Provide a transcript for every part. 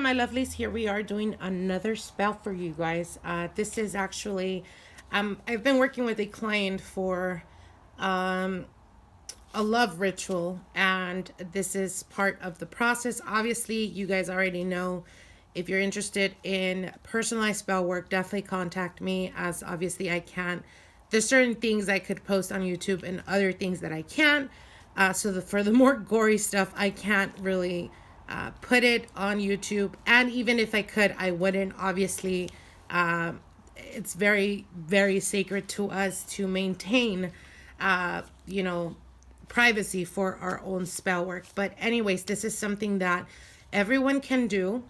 my lovelies. Here we are doing another spell for you guys. This is actually, I've been working with a client for a love ritual, and this is part of the process. Obviously, you guys already know. If you're interested in personalized spell work, definitely contact me, as obviously I can't. There's certain things I could post on YouTube and other things that I can't. For the more gory stuff, I can't really put it on YouTube. And even if I could, I wouldn't. Obviously, it's very, very sacred to us to maintain, privacy for our own spell work. But anyways, this is something that everyone can do.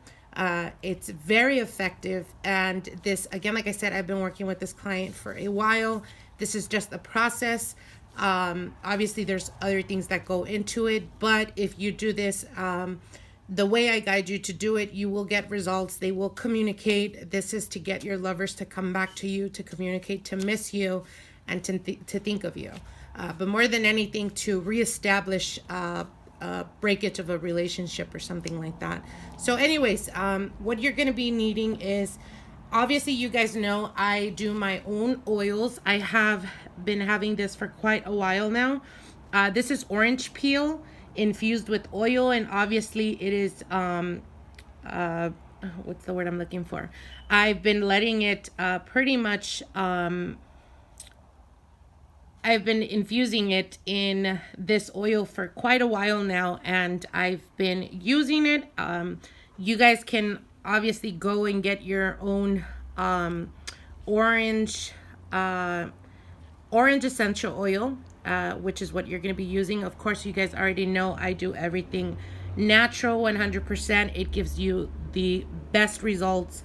It's very effective. And this, again, like I said, I've been working with this client for a while. This is just a process. Obviously, there's other things that go into it. But if you do this, the way I guide you to do it, you will get results. They will communicate. This is to get your lovers to come back to you, to communicate, to miss you, and to think of you. But more than anything, to reestablish breakage of a relationship or something like that. So anyways, what you're going to be needing is, obviously you guys know I do my own oils. I have been having this for quite a while now. This is orange peel infused with oil, and obviously it is what's the word I'm looking for? I've been letting it pretty much I've been infusing it in this oil for quite a while now, and I've been using it. You guys can obviously go and get your own orange essential oil, which is what you're going to be using. Of course, you guys already know I do everything natural, 100%. It gives you the best results.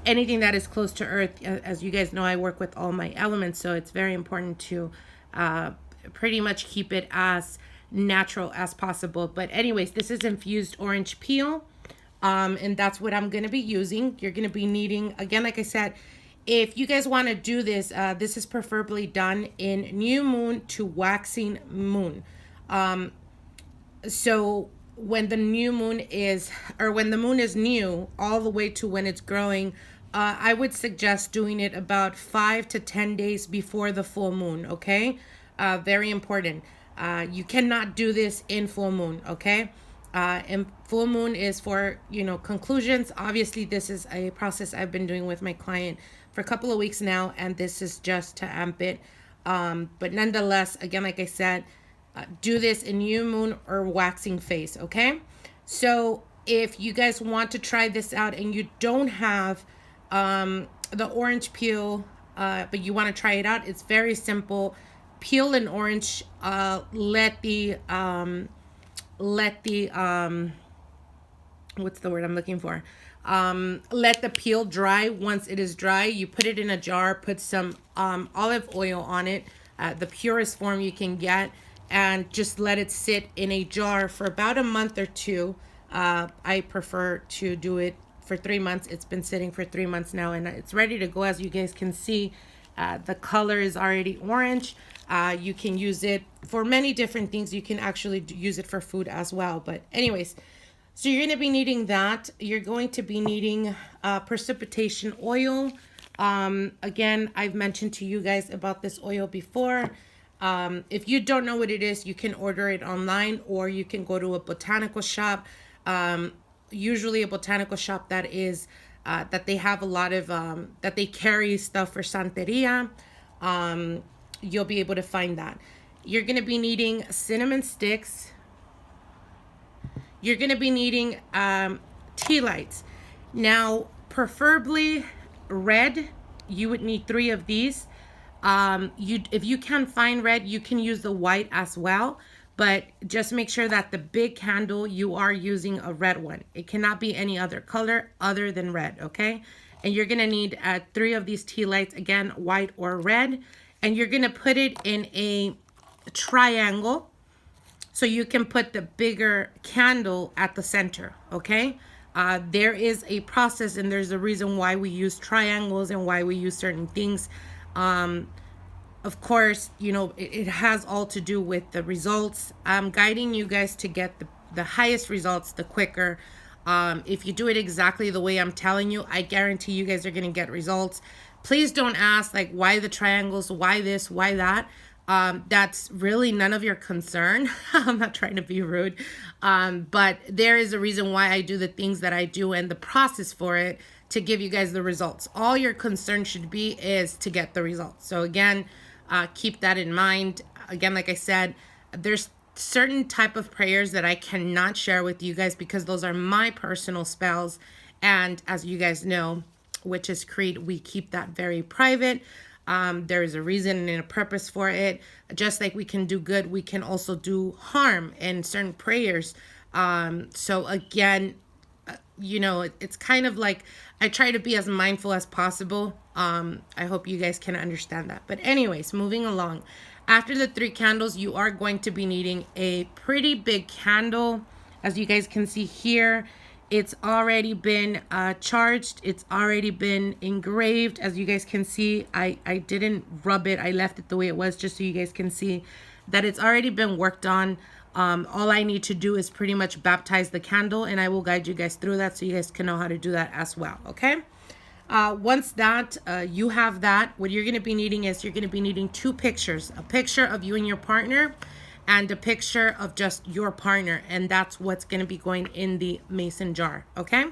Anything that is close to earth, as you guys know, I work with all my elements, so it's very important to pretty much keep it as natural as possible. But anyways, this is infused orange peel, and that's what I'm going to be using. You're going to be needing, again, like I said, if you guys want to do this, this is preferably done in new moon to waxing moon. So when the new moon is, or when the moon is new, all the way to when it's growing, I would suggest doing it about 5 to 10 days before the full moon, okay? Very important. You cannot do this in full moon, okay? And full moon is for, conclusions. Obviously, this is a process I've been doing with my client for a couple of weeks now, and this is just to amp it. But nonetheless, again, like I said, do this in new moon or waxing phase, okay? So if you guys want to try this out and you don't have the orange peel, but you want to try it out, it's very simple. Peel an orange, let the what's the word I'm looking for? Let the peel dry. Once it is dry, you put it in a jar, put some olive oil on it, the purest form you can get, and just let it sit in a jar for about a month or two. I prefer to do it for 3 months. It's been sitting for 3 months now, and it's ready to go. As you guys can see, the color is already orange. You can use it for many different things. You can actually use it for food as well. But anyways, so you're going to be needing that. You're going to be needing precipitation oil. Again, I've mentioned to you guys about this oil before. If you don't know what it is, you can order it online, or you can go to a botanical shop. Usually a botanical shop that is that they have a lot of that they carry stuff for Santeria. You'll be able to find that. You're going to be needing cinnamon sticks. You're going to be needing tea lights. Now, preferably red. You would need 3 of these. If you can find red, you can use the white as well. But just make sure that the big candle, you are using a red one. It cannot be any other color other than red, okay? And you're going to need 3 of these tea lights, again, white or red. And you're going to put it in a triangle, so you can put the bigger candle at the center, okay? There is a process, and there's a reason why we use triangles and why we use certain things. Of course, it has all to do with the results. I'm guiding you guys to get the highest results the quicker. If you do it exactly the way I'm telling you, I guarantee you guys are going to get results. Please don't ask like why the triangles, why this, why that. That's really none of your concern. I'm not trying to be rude. But there is a reason why I do the things that I do and the process for it to give you guys the results. All your concern should be is to get the results. So again, keep that in mind. Again, like I said, there's certain type of prayers that I cannot share with you guys because those are my personal spells. And as you guys know, Witches Creed, we keep that very private. There is a reason and a purpose for it. Just like we can do good, we can also do harm in certain prayers. So again, you know, it's kind of like I try to be as mindful as possible. I hope you guys can understand that. But anyways, moving along. After the 3 candles, you are going to be needing a pretty big candle. As you guys can see here, it's already been charged. It's already been engraved. As you guys can see, I didn't rub it. I left it the way it was just so you guys can see that it's already been worked on. All I need to do is pretty much baptize the candle, and I will guide you guys through that so you guys can know how to do that as well, okay? Once that you have that, what you're going to be needing is you're going to be needing 2 pictures, a picture of you and your partner and a picture of just your partner, and that's what's going to be going in the mason jar, okay?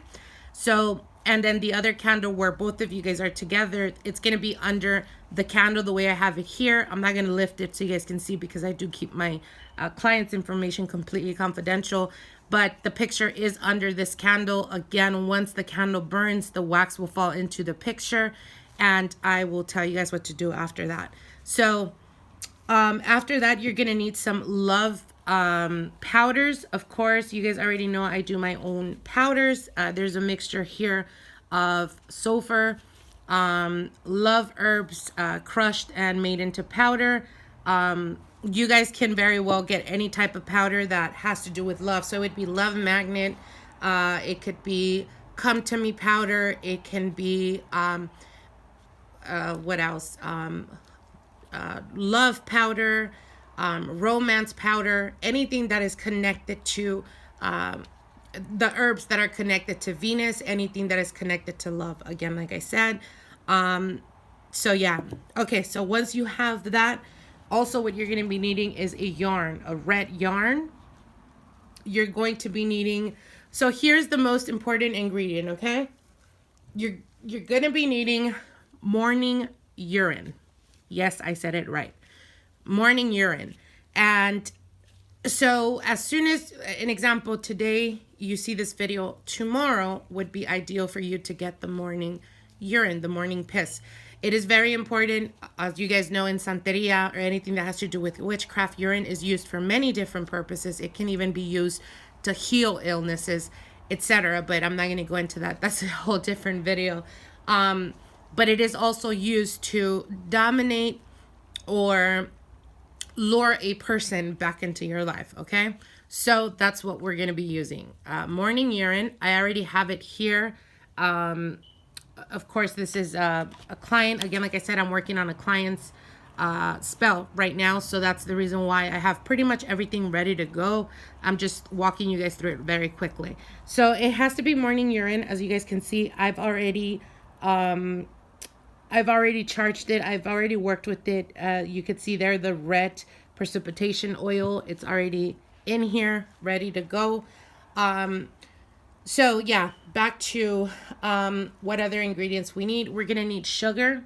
So, and then the other candle where both of you guys are together, it's going to be under the candle the way I have it here. I'm not going to lift it so you guys can see because I do keep my client's information completely confidential. But the picture is under this candle. Again, once the candle burns, the wax will fall into the picture, and I will tell you guys what to do after that. So after that, you're going to need some love powders. Of course, you guys already know I do my own powders. There's a mixture here of sulfur, love herbs crushed and made into powder. You guys can very well get any type of powder that has to do with love. So it'd be love magnet. It could be come to me powder. It can be, what else? Love powder, romance powder, anything that is connected to the herbs that are connected to Venus, anything that is connected to love. Again, like I said. So yeah. Okay, so once you have that, also what you're going to be needing is a yarn, a red yarn. You're going to be needing, so here's the most important ingredient, okay? You're going to be needing morning urine. Yes, I said it right. Morning urine. And so as soon as, an example, today you see this video, tomorrow would be ideal for you to get the morning urine, the morning piss. It is very important, as you guys know, in Santeria or anything that has to do with witchcraft, urine is used for many different purposes. It can even be used to heal illnesses, etc. But I'm not going to go into that. That's a whole different video. But it is also used to dominate or lure a person back into your life, okay? So that's what we're going to be using. Morning urine. I already have it here. Of course, this is a client. Again, like I said, I'm working on a client's spell right now. So that's the reason why I have pretty much everything ready to go. I'm just walking you guys through it very quickly. So it has to be morning urine. As you guys can see, I've already charged it. I've already worked with it. You could see there the red precipitation oil. It's already in here, ready to go. So yeah, back to what other ingredients we need. We're gonna need sugar,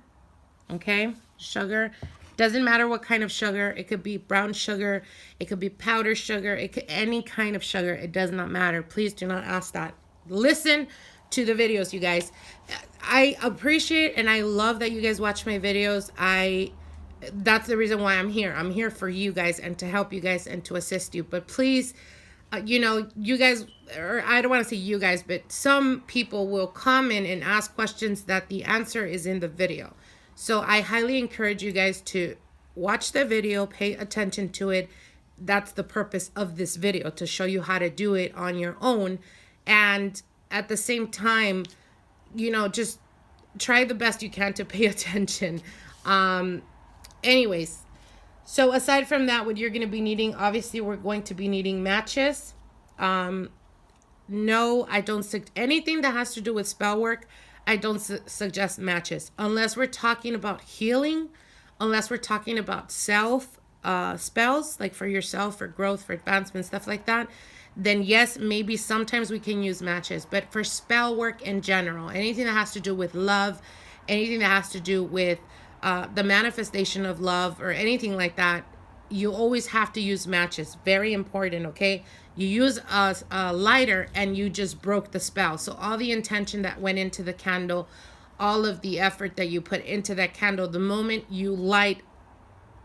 okay? Sugar. Doesn't matter what kind of sugar. It could be brown sugar. It could be powdered sugar. It could any kind of sugar. It does not matter. Please do not ask that. Listen to the videos, you guys. I appreciate and I love that you guys watch my videos. That's the reason why I'm here. I'm here for you guys and to help you guys and to assist you. But please, you know, you guys, or I don't want to say you guys, but some people will comment and ask questions that the answer is in the video. So I highly encourage you guys to watch the video, pay attention to it. That's the purpose of this video, to show you how to do it on your own. And at the same time, you know, just try the best you can to pay attention. Anyways, so aside from that, what you're going to be needing, obviously we're going to be needing matches. no, I don't anything that has to do with spell work. I don't suggest matches unless we're talking about healing, unless we're talking about self spells, like for yourself, for growth, for advancement, stuff like that. Then yes, maybe sometimes we can use matches. But for spell work in general, anything that has to do with love, anything that has to do with the manifestation of love or anything like that, you always have to use matches. Very important, okay? You use a lighter and you just broke the spell. So all the intention that went into the candle, all of the effort that you put into that candle, the moment you light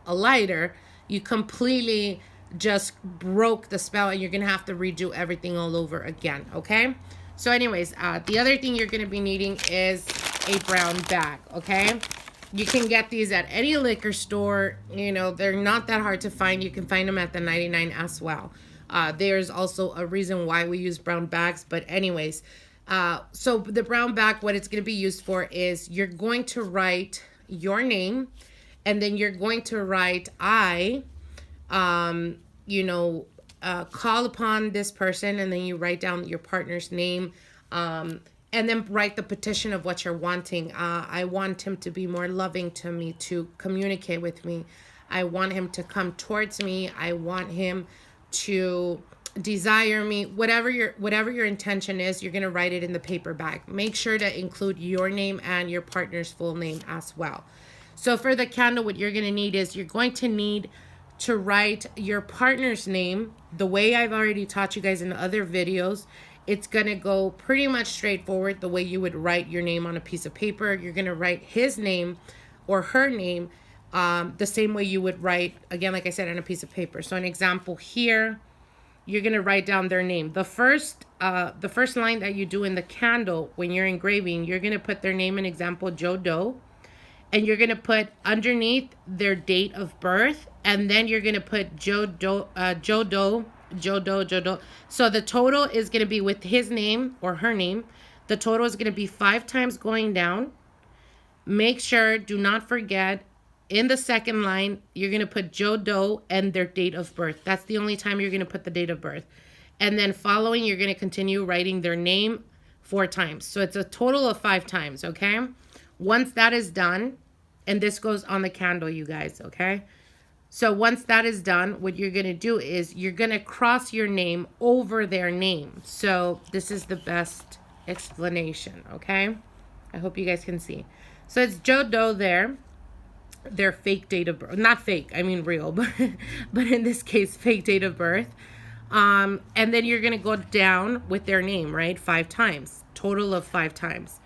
a lighter, you completely just broke the spell and you're gonna have to redo everything all over again, okay? So anyways, the other thing you're gonna be needing is a brown bag, okay? You can get these at any liquor store. You know, they're not that hard to find. You can find them at the 99 as well. There's also a reason why we use brown bags. But anyways, so the brown bag, what it's going to be used for is you're going to write your name. And then you're going to write, call upon this person. And then you write down your partner's name. And then write the petition of what you're wanting. I want him to be more loving to me, to communicate with me. I want him to come towards me. I want him to desire me. Whatever your intention is, you're going to write it in the paper bag. Make sure to include your name and your partner's full name as well. So for the candle, what you're going to need is you're going to need to write your partner's name the way I've already taught you guys in other videos. It's going to go pretty much straightforward the way you would write your name on a piece of paper. You're going to write his name or her name the same way you would write, again, like I said, on a piece of paper. So an example here, you're going to write down their name. The first line that you do in the candle when you're engraving, you're going to put their name, an example, Joe Doe. And you're going to put underneath their date of birth. And then you're going to put Joe Doe. So the total is going to be with his name or her name. The total is going to be 5 times going down. Make sure, do not forget, in the second line, you're going to put Joe Doe and their date of birth. That's the only time you're going to put the date of birth. And then following, you're going to continue writing their name 4 times. So it's a total of 5 times, okay? Once that is done, and this goes on the candle, you guys, okay? So once that is done, what you're going to do is you're going to cross your name over their name. So this is the best explanation, okay? I hope you guys can see. So it's Joe Doe there, their fake date of birth. Not fake, I mean real, but in this case, fake date of birth. And then you're going to go down with their name, right? 5 times, total of 5 times.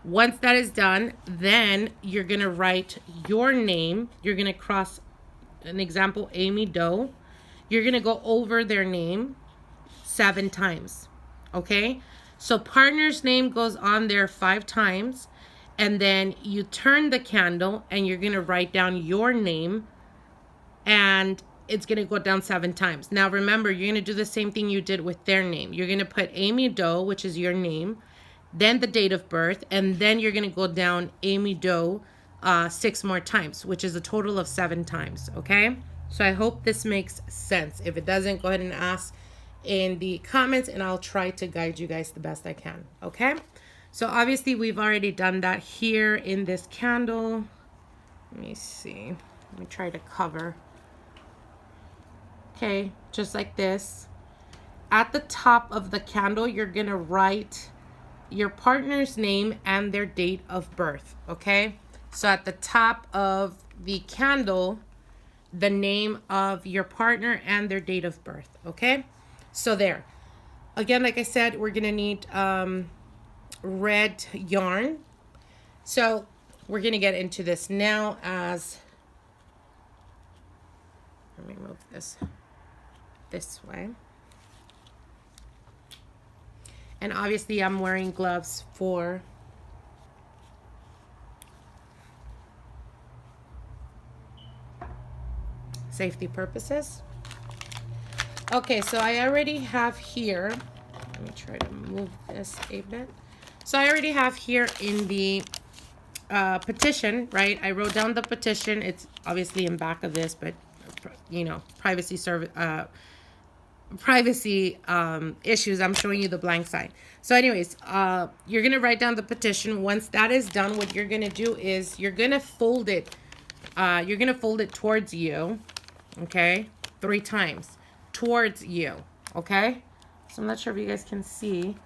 Once that is done, then you're going to write your name. You're going to cross, an example, Amy Doe. You're going to go over their name 7 times, okay? So partner's name goes on there 5 times, and then you turn the candle, and you're going to write down your name, and it's going to go down 7 times. Now, remember, you're going to do the same thing you did with their name. You're going to put Amy Doe, which is your name, then the date of birth, and then you're going to go down Amy Doe 6 more times, which is a total of 7 times, okay? So I hope this makes sense. If it doesn't, go ahead and ask in the comments, and I'll try to guide you guys the best I can, okay? So obviously, we've already done that here in this candle. Let me see. Let me try to cover. Okay, just like this. At the top of the candle, you're going to write your partner's name and their date of birth, okay? So at the top of the candle, the name of your partner and their date of birth, okay? So there. Again, like I said, we're going to need red yarn. So we're going to get into this now as, let me move this way. And obviously I'm wearing gloves for safety purposes. Okay, so I already have here, let me try to move this a bit. So I already have here in the petition, right? I wrote down the petition. It's obviously in back of this, but you know, privacy service, privacy issues. I'm showing you the blank side. So anyways, you're going to write down the petition. Once that is done, what you're going to do is you're going to fold it. You're going to fold it towards you. Okay. 3 times towards you. Okay. So I'm not sure if you guys can see.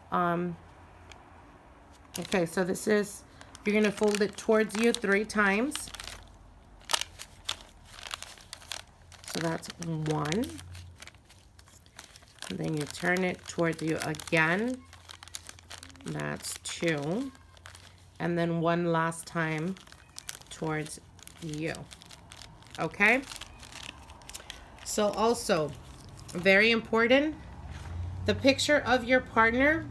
Okay. So this is, you're going to fold it towards you 3 times. So that's 1. And then you turn it towards you again. That's 2. And then 1 last time towards you. Okay? So also, very important, the picture of your partner,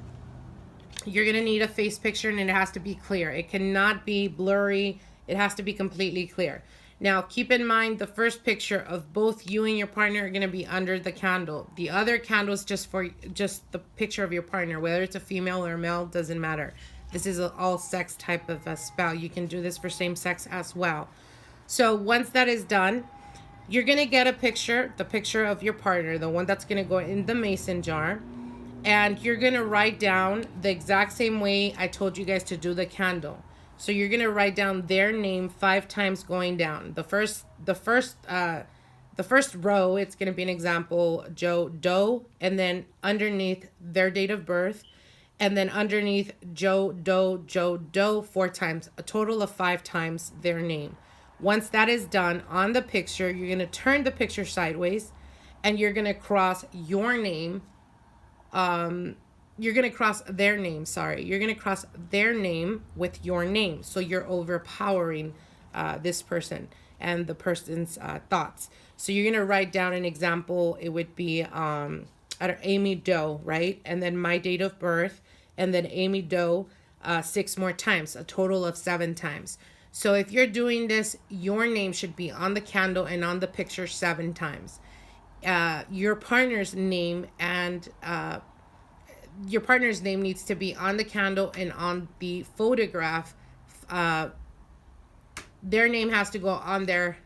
you're going to need a face picture and it has to be clear. It cannot be blurry. It has to be completely clear. Now, keep in mind the first picture of both you and your partner are going to be under the candle. The other candle is just for just the picture of your partner. Whether it's a female or a male, doesn't matter. This is an all sex type of a spell. You can do this for same sex as well. So once that is done, you're going to get a picture, the picture of your partner, the one that's going to go in the mason jar. And you're going to write down the exact same way I told you guys to do the candle. So you're going to write down their name 5 times going down. The first row, it's going to be an example, Joe Doe, and then underneath their date of birth, and then underneath Joe Doe 4 times, a total of 5 times their name. Once that is done on the picture, you're going to turn the picture sideways and you're going to cross your name. You're going to cross their name, sorry. You're going to cross their name with your name. So you're overpowering this person and the person's thoughts. So you're going to write down an example. It would be Amy Doe, right? And then my date of birth. And then Amy Doe 6 more times, a total of 7 times. So if you're doing this, your name should be on the candle and on the picture 7 times. Your partner's name and your partner's name needs to be on the candle and on the photograph. Their name has to go on there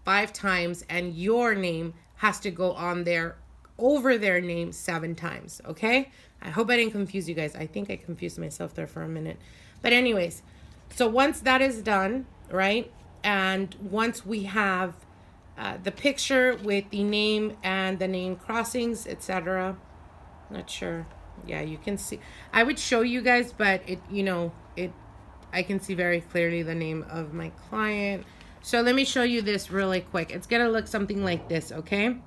5 times and your name has to go on there over their name 7 times. Okay? I hope I didn't confuse you guys. I think I confused myself there for a minute. But anyways, so once that is done, right? And once we have the picture with the name and the name crossings, etc. Not sure. Yeah, you can see. I would show you guys, but I can see very clearly the name of my client. So let me show you this really quick. It's going to look something like this, okay?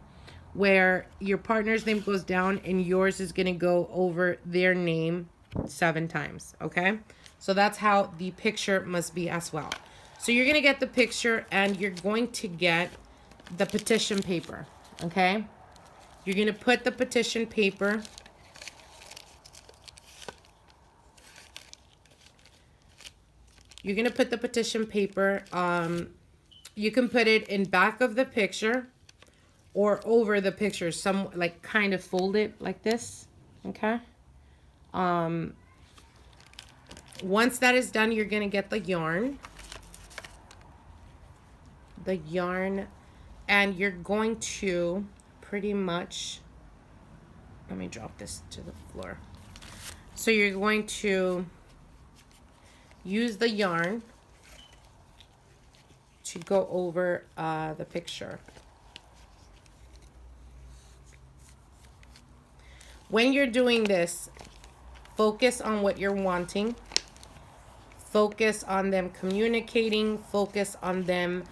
Where your partner's name goes down and yours is going to go over their name 7 times, okay? So that's how the picture must be as well. So you're going to get the picture and you're going to get the petition paper, okay? You're going to put the petition paper you can put it in back of the picture or over the picture, some like kind of fold it like this, okay? Once that is done, you're going to get the yarn. And you're going to pretty much, let me drop this to the floor. So you're going to use the yarn to go over the picture. When you're doing this, focus on what you're wanting. Focus on them communicating. Focus on them,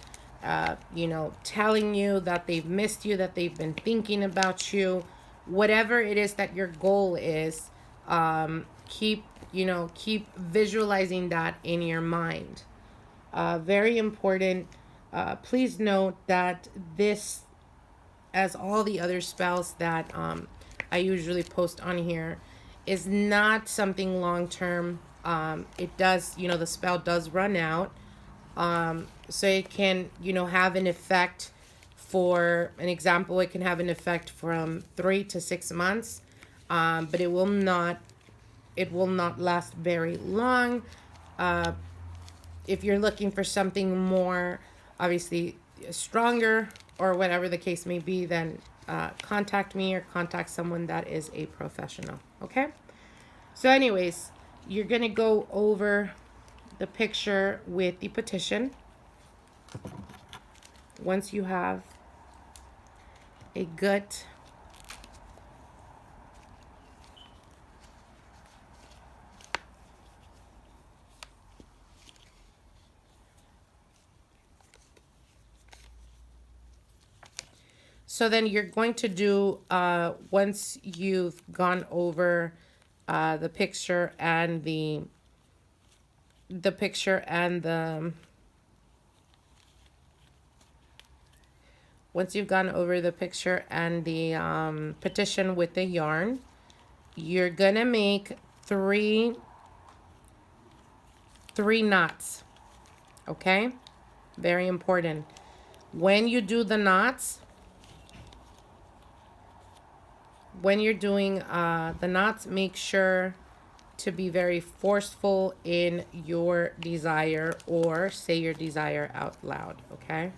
telling you that they've missed you, that they've been thinking about you. Whatever it is that your goal is, keep visualizing that in your mind. Very important. Please note that this, as all the other spells that I usually post on here, is not something long-term. It does, the spell does run out. So it can, have an effect. For an example, it can have an effect from 3 to 6 months, but it will not last very long. If you're looking for something more, obviously, stronger, or whatever the case may be, then contact me or contact someone that is a professional. Okay? So anyways, you're going to go over the picture with the petition. Once you have a good so then you're going to do, once you've gone over the picture and the picture and the, once you've gone over the picture and the petition with the yarn, you're gonna make three knots. Okay, very important. When you do the knots, when you're doing the knots, make sure to be very forceful in your desire, or say your desire out loud. Okay.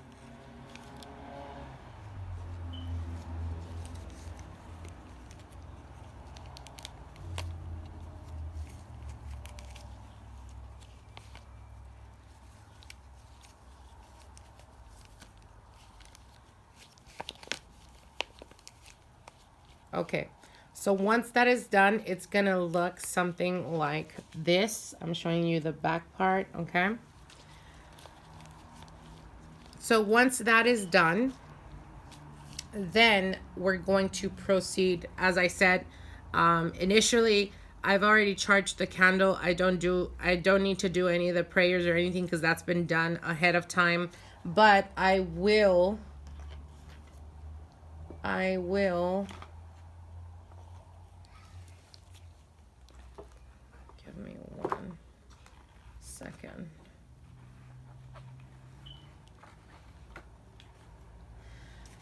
Okay, so once that is done, it's gonna look something like this. I'm showing you the back part, okay? So once that is done, then we're going to proceed. As I said, initially, I've already charged the candle. I don't need to do any of the prayers or anything because that's been done ahead of time. But I will give me 1 second.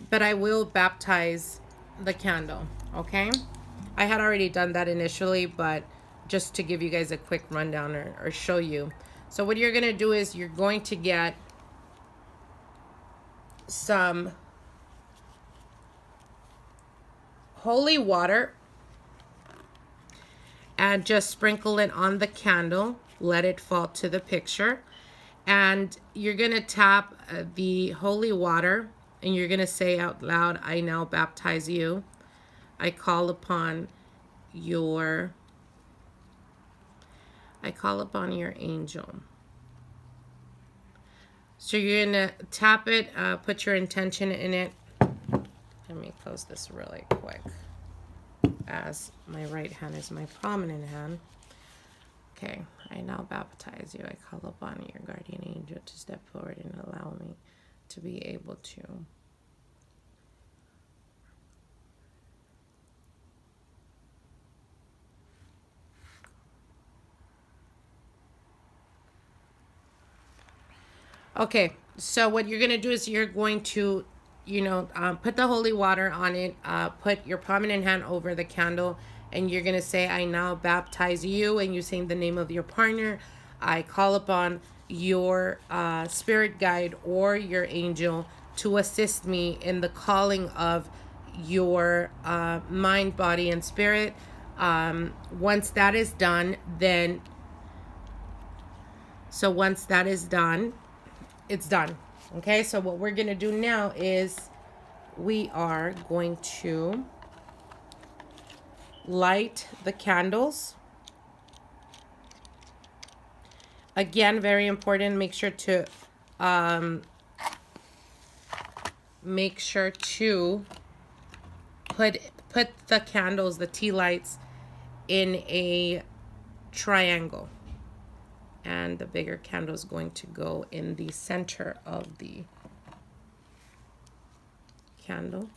But I will baptize the candle, okay? I had already done that initially, but just to give you guys a quick rundown or show you. So what you're gonna do is you're going to get some holy water and just sprinkle it on the candle. Let it fall to the picture. And you're gonna tap the holy water, and you're going to say out loud, I now baptize you. I call upon your angel. So you're going to tap it, put your intention in it. Let me close this really quick, as my right hand is my prominent hand. Okay, I now baptize you. I call upon your guardian angel to step forward and allow me to be able to okay, so what you're going to do is you're going to, put the holy water on it, put your prominent hand over the candle, and you're going to say, I now baptize you, and you're saying the name of your partner. I call upon your spirit guide or your angel to assist me in the calling of your mind, body, and spirit. Once that is done, once that is done, it's done. Okay, so what we're going to do now is we are going to light the candles. Again, very important, make sure to put the candles, the tea lights, in a triangle. And the bigger candle is going to go in the center of the candle.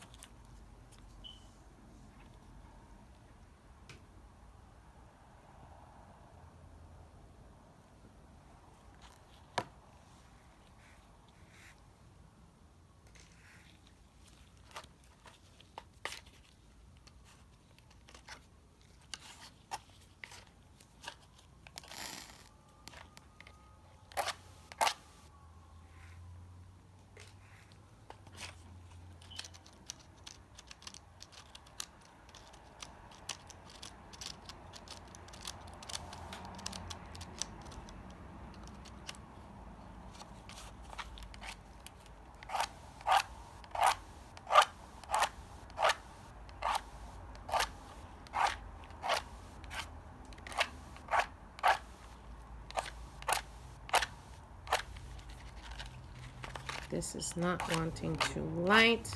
This is not wanting to light.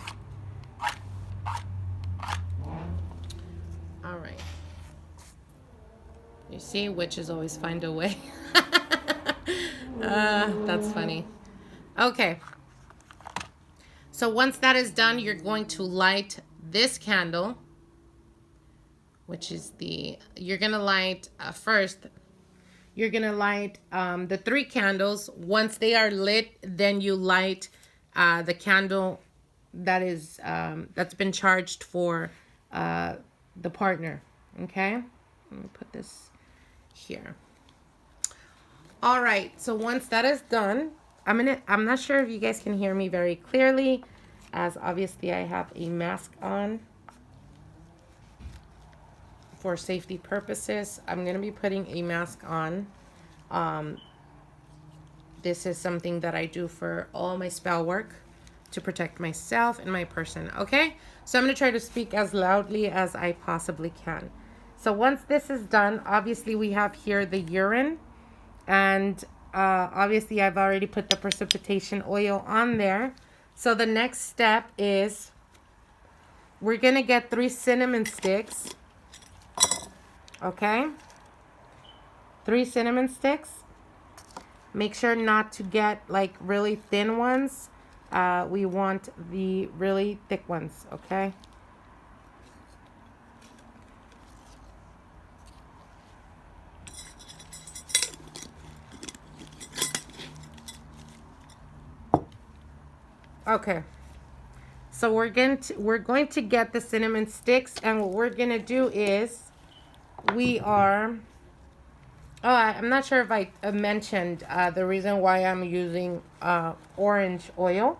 All right. You see, witches always find a way. That's funny. Okay. So once that is done, you're going to light this candle, which is you're going to light first, you're going to light the 3 candles. Once they are lit, then you light the candle that is, that's been charged for the partner. Okay. Let me put this here. All right. So once that is done, I'm not sure if you guys can hear me very clearly, as obviously I have a mask on for safety purposes. I'm going to be putting a mask on. This is something that I do for all my spell work to protect myself and my person. Okay. So I'm going to try to speak as loudly as I possibly can. So once this is done, obviously we have here the urine, and obviously I've already put the precipitation oil on there. So the next step is we're going to get 3 cinnamon sticks. Okay. 3 cinnamon sticks. Make sure not to get like really thin ones. We want the really thick ones. Okay. Okay, so we're going to get the cinnamon sticks, and what we're gonna do is I'm not sure if I mentioned the reason why I'm using orange oil,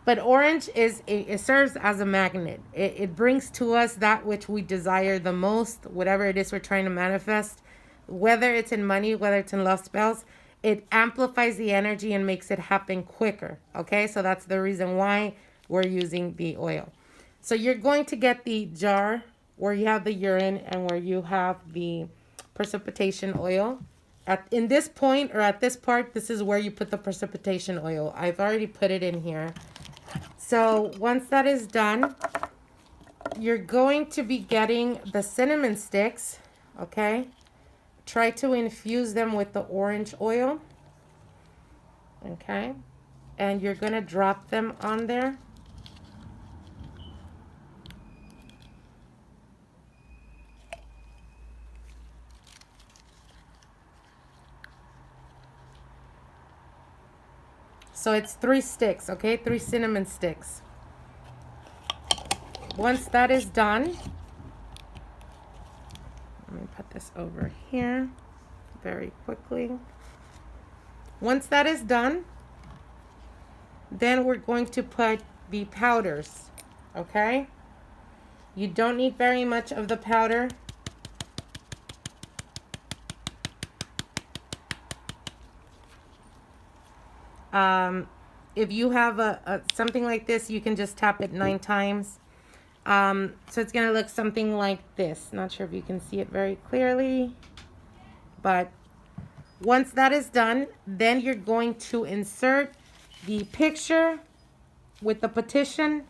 but orange it serves as a magnet. It brings to us that which we desire the most, whatever it is we're trying to manifest, whether it's in money, whether it's in love spells. It amplifies the energy and makes it happen quicker. Okay, so that's the reason why we're using the oil. So you're going to get the jar where you have the urine and where you have the precipitation oil. In this point, or at this part, this is where you put the precipitation oil. I've already put it in here. So once that is done, you're going to be getting the cinnamon sticks. Okay. Try to infuse them with the orange oil. Okay. And you're going to drop them on there. So it's 3 sticks, okay? 3 cinnamon sticks. Once that is done, let me put this over here very quickly. Once that is done, then we're going to put the powders, okay? You don't need very much of the powder. If you have something like this, you can just tap it 9 times. So it's going to look something like this. Not sure if you can see it very clearly, but once that is done, then you're going to insert the picture with the petition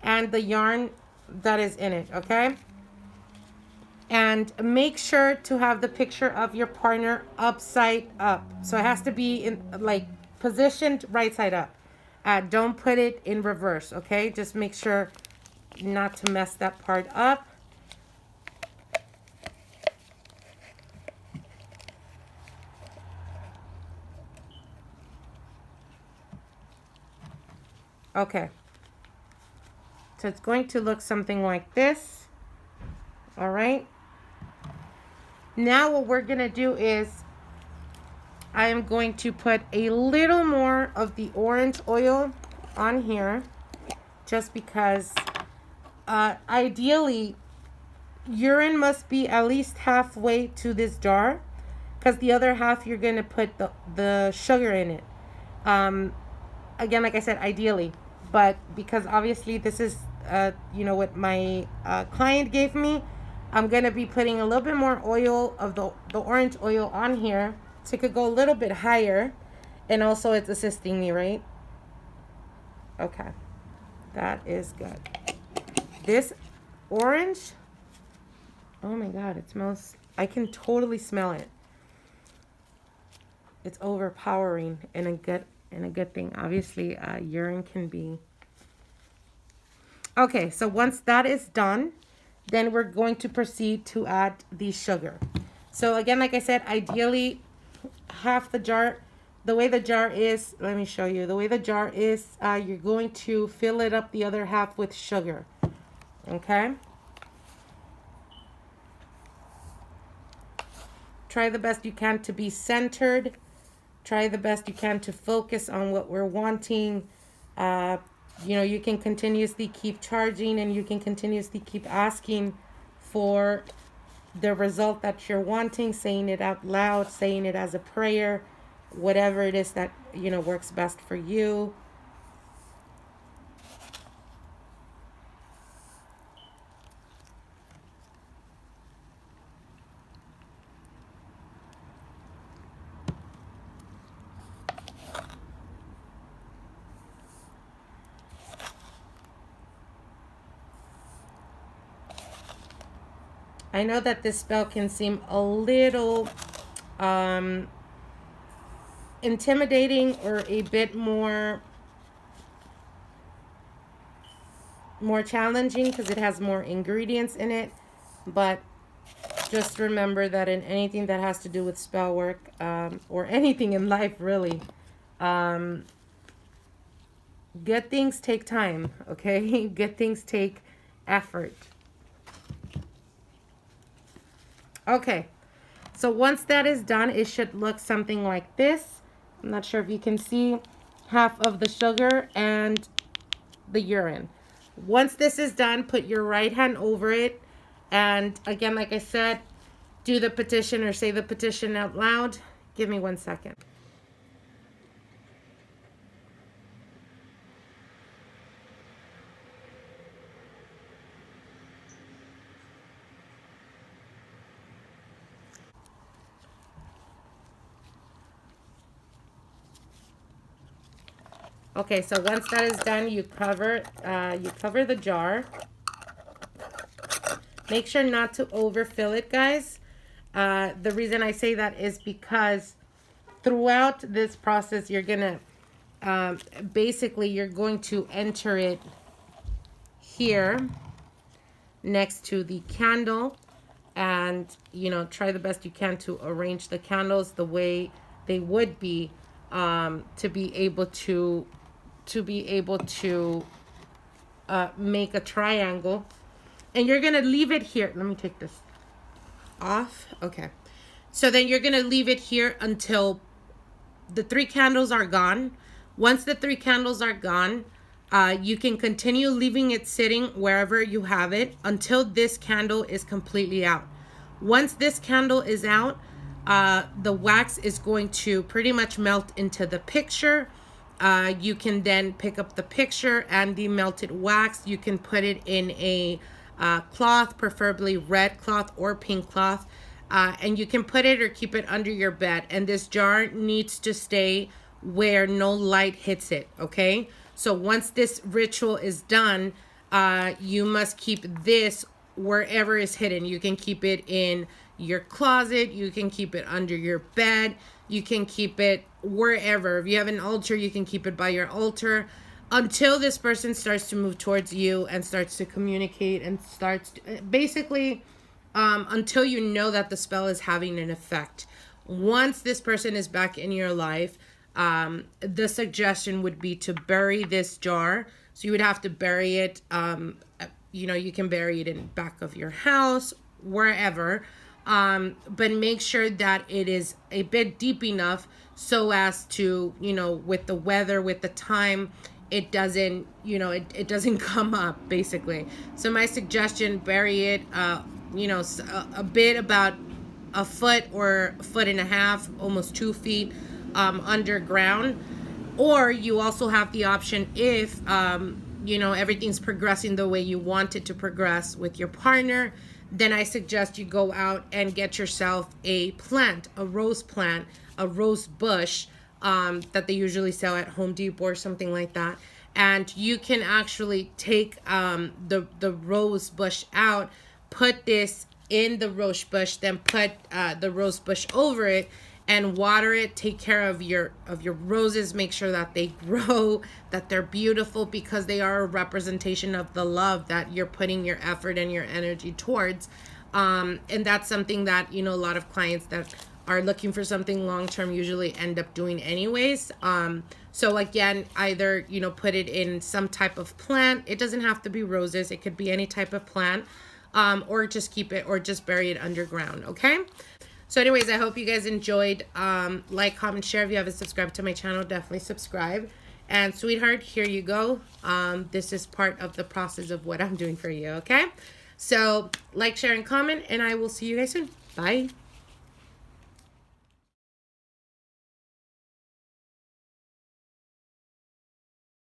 and the yarn that is in it, okay? And make sure to have the picture of your partner upside up. So it has to be in like positioned right side up. Don't put it in reverse, okay? Just make sure not to mess that part up. Okay. So it's going to look something like this. All right. Now what we're going to do is I am going to put a little more of the orange oil on here, just because ideally urine must be at least halfway to this jar, because the other half you're going to put the sugar in it. Again, like I said, ideally, but because obviously this is what my client gave me, I'm going to be putting a little bit more oil of the orange oil on here, so it could go a little bit higher, and also it's assisting me, right? Okay, that is good. This orange, oh my God, it smells, I can totally smell it. It's overpowering in a good thing. Obviously, urine can be. Okay, so once that is done, then we're going to proceed to add the sugar. So again, like I said, ideally half the jar. The way the jar is, let me show you. The way the jar is, you're going to fill it up the other half with sugar. Okay? Try the best you can to be centered. Try the best you can to focus on what we're wanting. You know, you can continuously keep charging and you can continuously keep asking for the result that you're wanting, saying it out loud, saying it as a prayer, whatever it is that, you know, works best for you. I know that this spell can seem a little intimidating or a bit more challenging because it has more ingredients in it, but just remember that in anything that has to do with spell work, or anything in life really, good things take time, okay? Good things take effort. Okay, so once that is done, it should look something like this. I'm not sure if you can see half of the sugar and the urine. Once this is done, put your right hand over it. And again, like I said, do the petition or say the petition out loud. Give me 1 second. Okay, so once that is done, you cover the jar. Make sure not to overfill it, guys. The reason I say that is because throughout this process, you're gonna basically you're going to enter it here next to the candle, and you know, try the best you can to arrange the candles the way they would be, to be able to make a triangle. And you're gonna leave it here. Let me take this off. Okay, so then you're gonna leave it here until the 3 candles are gone. Once the 3 candles are gone, you can continue leaving it sitting wherever you have it until this candle is completely out. Once this candle is out, the wax is going to pretty much melt into the picture. You can then pick up the picture and the melted wax. You can put it in a cloth, preferably red cloth or pink cloth, and you can put it or keep it under your bed. And this jar needs to stay where no light hits it, okay? So once this ritual is done, you must keep this wherever is hidden. You can keep it in your closet, you can keep it under your bed, you can keep it wherever. If you have an altar, you can keep it by your altar until this person starts to move towards you and starts to communicate and starts to, basically until you know that the spell is having an effect. Once this person is back in your life, the suggestion would be to bury this jar. So you would have to bury it, you know, you can bury it in back of your house, wherever, but make sure that it is a bit deep enough so as to, you know, with the weather, with the time, it doesn't, you know, it doesn't come up, basically. So my suggestion, bury it, you know, a bit about a foot or a foot and a half, almost 2 feet underground. Or you also have the option, if you know, everything's progressing the way you want it to progress with your partner, then I suggest you go out and get yourself a plant, a rose plant, a rose bush, that they usually sell at Home Depot or something like that. And you can actually take the rose bush out, put this in the rose bush, then put the rose bush over it and water it. Take care of your roses, make sure that they grow, that they're beautiful, because they are a representation of the love that you're putting your effort and your energy towards. And that's something that, you know, a lot of clients that are looking for something long-term usually end up doing anyways. So again, either, you know, put it in some type of plant. It doesn't have to be roses. It could be any type of plant, or just keep it, or just bury it underground. Okay. So anyways, I hope you guys enjoyed. Like, comment, share. If you haven't subscribed to my channel, definitely subscribe. And sweetheart, here you go. This is part of the process of what I'm doing for you. Okay. So like, share, and comment, and I will see you guys soon. Bye.